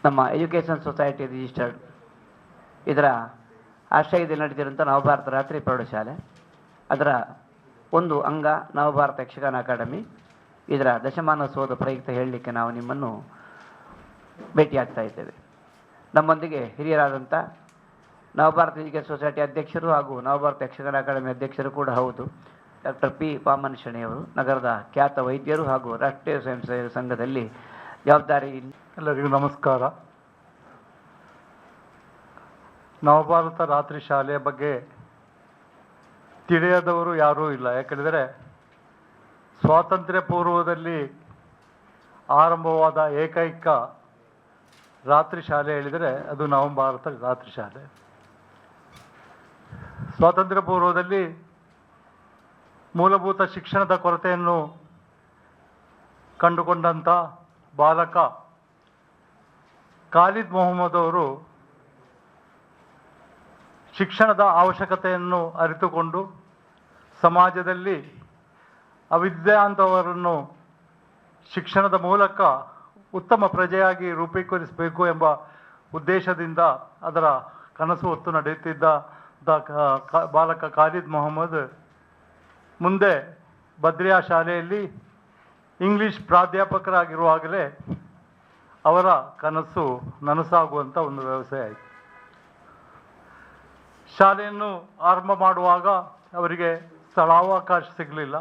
ನಮ್ಮ education society registered ಇದರ ಆಶ್ರಯದಲ್ಲಿ ನಡೆದಿರುವಂಥ ನವಭಾರತ ರಾತ್ರಿ ಪ್ರೌಢಶಾಲೆ, ಅದರ ಒಂದು ಅಂಗ ನವಭಾರತ ಯಕ್ಷಗಾನ ಅಕಾಡೆಮಿ. ಇದರ ದಶಮಾನೋತ್ಸವದ ಪ್ರಯುಕ್ತ ಹೇಳಲಿಕ್ಕೆ ನಾವು ನಿಮ್ಮನ್ನು ಭೇಟಿಯಾಗ್ತಾ ಇದ್ದೇವೆ. ನಮ್ಮೊಂದಿಗೆ ಹಿರಿಯರಾದಂಥ ನವಭಾರತ ಎಜುಕೇಷನ್ ಸೊಸೈಟಿ ಅಧ್ಯಕ್ಷರು ಹಾಗೂ ನವಭಾರತ ಯಕ್ಷಗಾನ ಅಕಾಡೆಮಿ ಅಧ್ಯಕ್ಷರು ಕೂಡ ಹೌದು ಡಾಕ್ಟರ್ ಪಿ ವಾಮನ ಶೆಣೆಯವರು, ನಗರದ ಖ್ಯಾತ ವೈದ್ಯರು ಹಾಗೂ ರಾಷ್ಟ್ರೀಯ ಸ್ವಯಂ ಸೇವಕ ಸಂಘದಲ್ಲಿ ಜವಾಬ್ದಾರಿ. ಎಲ್ಲರಿಗೂ ನಮಸ್ಕಾರ. ನವಭಾರತ ರಾತ್ರಿ ಶಾಲೆಯ ಬಗ್ಗೆ ತಿಳಿಯದವರು ಯಾರೂ ಇಲ್ಲ. ಯಾಕೆಂದರೆ ಸ್ವಾತಂತ್ರ್ಯ ಪೂರ್ವದಲ್ಲಿ ಆರಂಭವಾದ ಏಕೈಕ ರಾತ್ರಿ ಶಾಲೆ ಹೇಳಿದರೆ ಅದು ನವಭಾರತ ರಾತ್ರಿ ಶಾಲೆ. ಸ್ವಾತಂತ್ರ್ಯ ಪೂರ್ವದಲ್ಲಿ ಮೂಲಭೂತ ಶಿಕ್ಷಣದ ಕೊರತೆಯನ್ನು ಕಂಡುಕೊಂಡಂಥ ಬಾಲಕ ಖಾಲಿದ್ ಮೊಹಮ್ಮದ್ ಅವರು ಶಿಕ್ಷಣದ ಅವಶ್ಯಕತೆಯನ್ನು ಅರಿತುಕೊಂಡು ಸಮಾಜದಲ್ಲಿ ಅವಿದ್ಯಾವಂತವರನ್ನು ಶಿಕ್ಷಣದ ಮೂಲಕ ಉತ್ತಮ ಪ್ರಜೆಯಾಗಿ ರೂಪೀಕರಿಸಬೇಕು ಎಂಬ ಉದ್ದೇಶದಿಂದ ಅದರ ಕನಸು ಹೊತ್ತು ನಡೆಯುತ್ತಿದ್ದ ಬಾಲಕ ಖಾಲಿದ್ ಮೊಹಮ್ಮದ್ ಮುಂದೆ ಬದ್ರಿಯಾ ಶಾಲೆಯಲ್ಲಿ ಇಂಗ್ಲೀಷ್ ಪ್ರಾಧ್ಯಾಪಕರಾಗಿರುವಾಗಲೇ ಅವರ ಕನಸು ನನಸಾಗುವಂಥ ಒಂದು ವ್ಯವಸ್ಥೆ ಆಯಿತು. ಶಾಲೆಯನ್ನು ಆರಂಭ ಮಾಡುವಾಗ ಅವರಿಗೆ ಸ್ಥಳಾವಕಾಶ ಸಿಗಲಿಲ್ಲ.